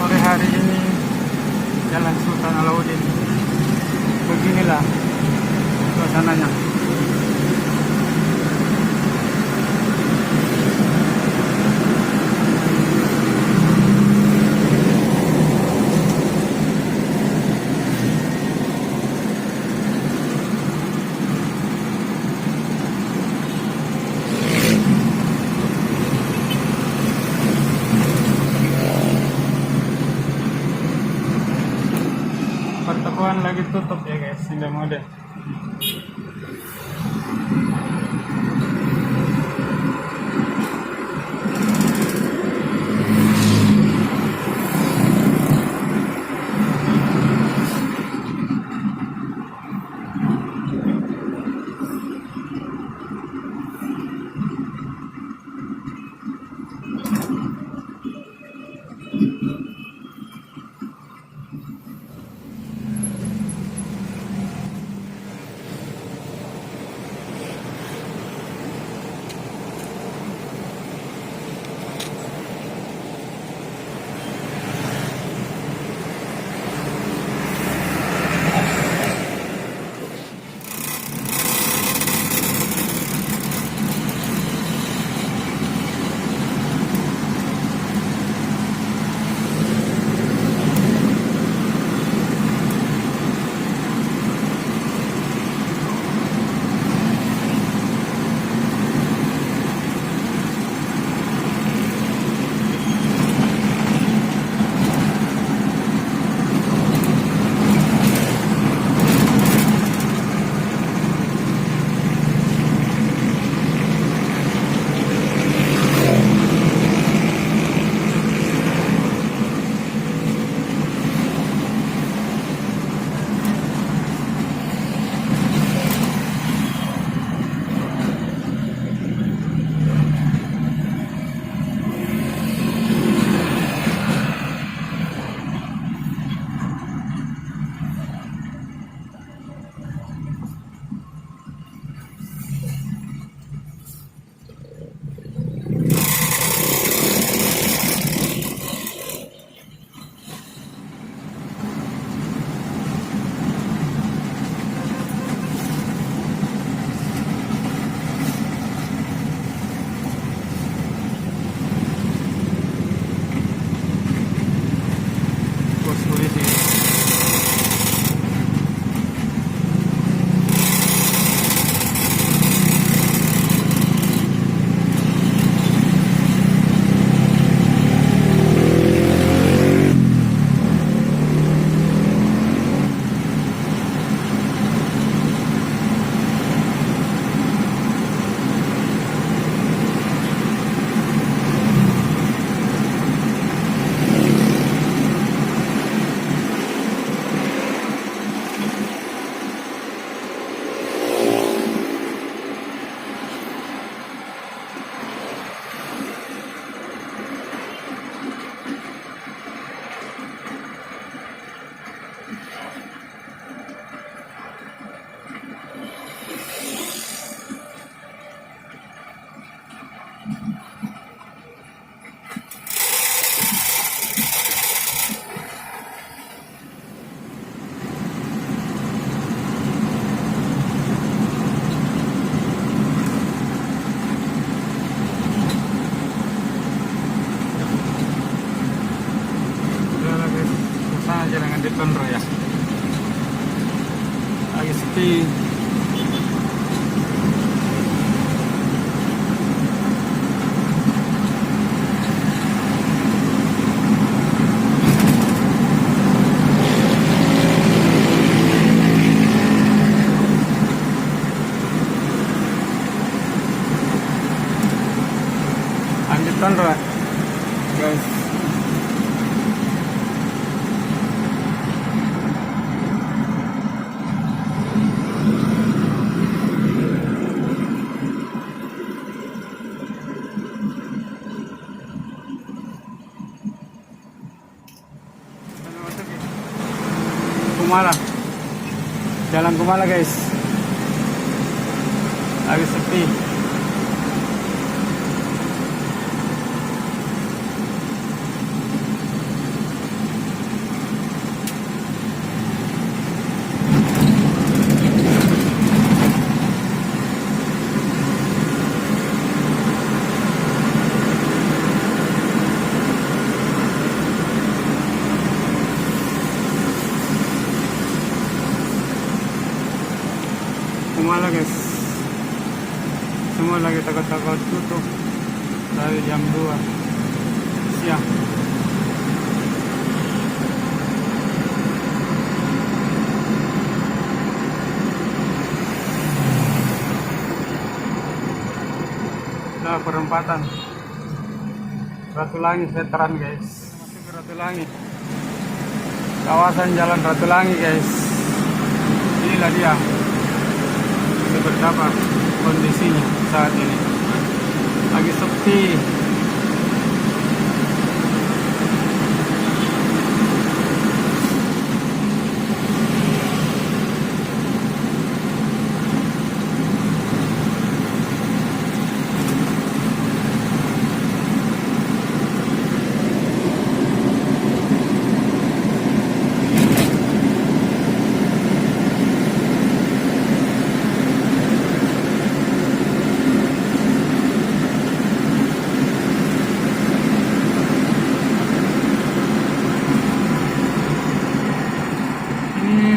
sore hari ini Jalan Sultan Alauddin. Beginilah suasananya. Pertokoan lagi tutup ya guys, tidak mau deh. Jangan ditonro ya, lagi sepi. Lanjut tonro guys. Kumala, Jalan Kumala guys, lagi sepi. guys. Semua lagi takut-takut tutup dari jam 2 siang. Nah, perempatan Ratulangi veteran guys. Masuk ke Ratulangi, kawasan jalan Ratulangi guys. Inilah dia seperti apa kondisinya saat ini. Lagi sepi.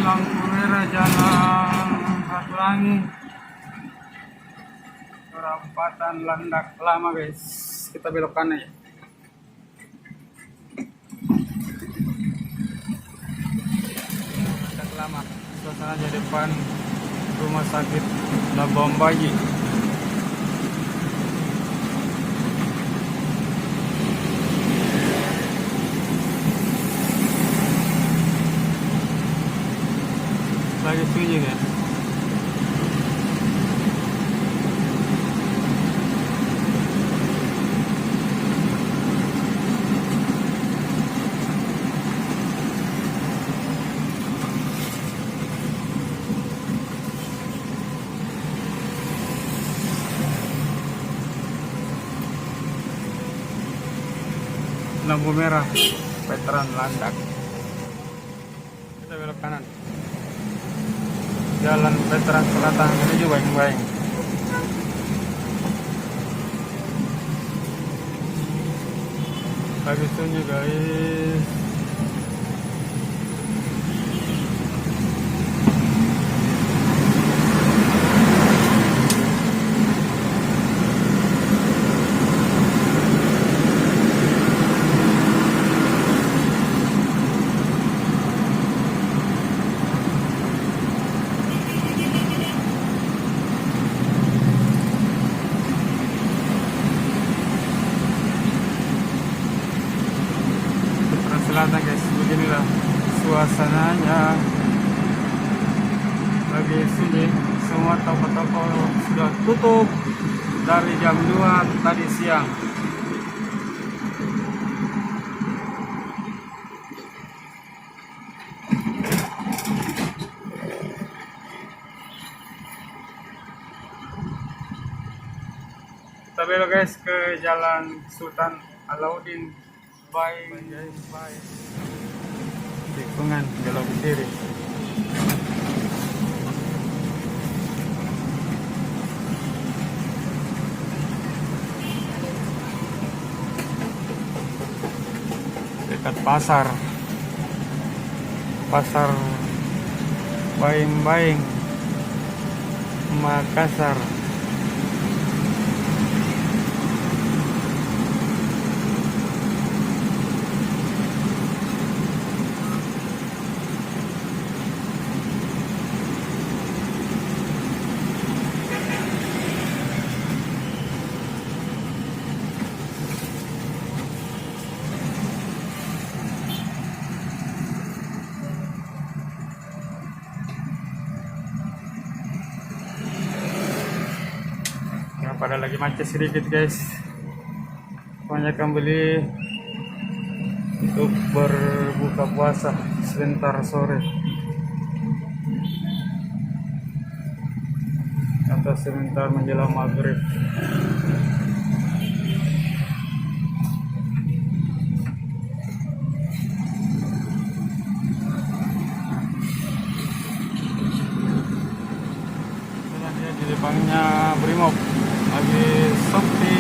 Lampu merah jalan Ratulangi, perempatan Landak Lama guys. Kita belok kanan ya. Landak Lama, suasana di depan rumah sakit Labuan Baji. Lagi sunyi kan? Lampu merah veteran Landak. Kita belok kanan. Jalan Veteran Selatan menuju Bayang-Bayang. Lagi sunyi guys. Selatan guys, beginilah suasananya. Lagi sunyi, semua toko-toko sudah tutup dari jam 2 tadi siang. Kita belok guys ke Jalan Sultan Alauddin. Bye guys, bye. Tikungan belok kiri. Dekat pasar Bayang-Bayang, Makassar. Pada lagi macet sedikit guys, banyak yang beli untuk berbuka puasa sebentar sore atau sebentar menjelang maghrib. Dia di depannya Brimob lagi sepi.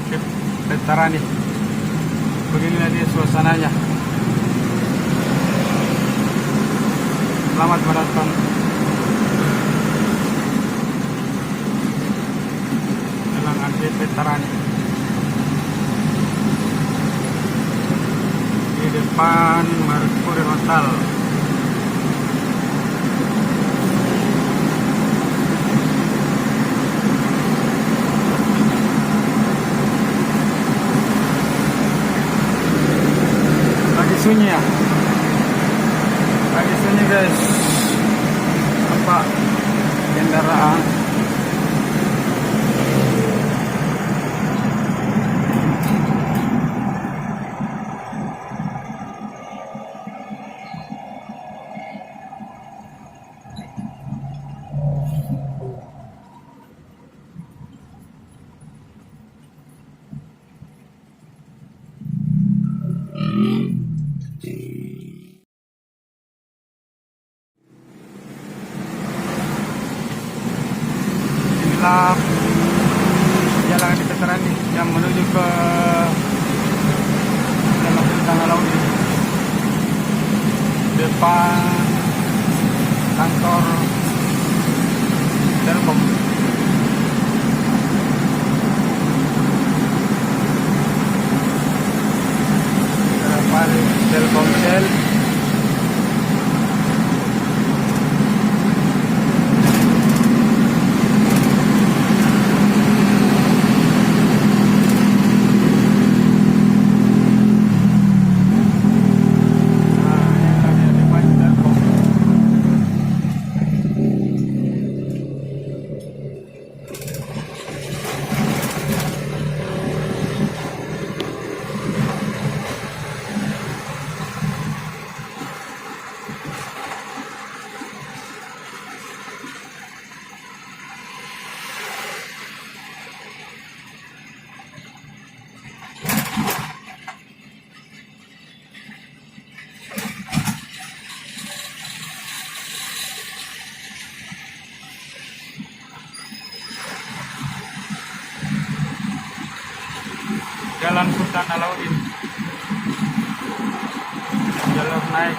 Bukit Veterani. Beginilah dia suasananya. Selamat menonton. Jalan Bukit Veterani. Di depan Mercury Hotel. Sunyi ya, lagi sunyi guys, apa kendaraan. Inilah jalan di Veterani yang menuju ke dalam Tengah Laut. Depan kantor Telkom. Depan Telkomsel. Jalan Sultan Alauddin, jalur naik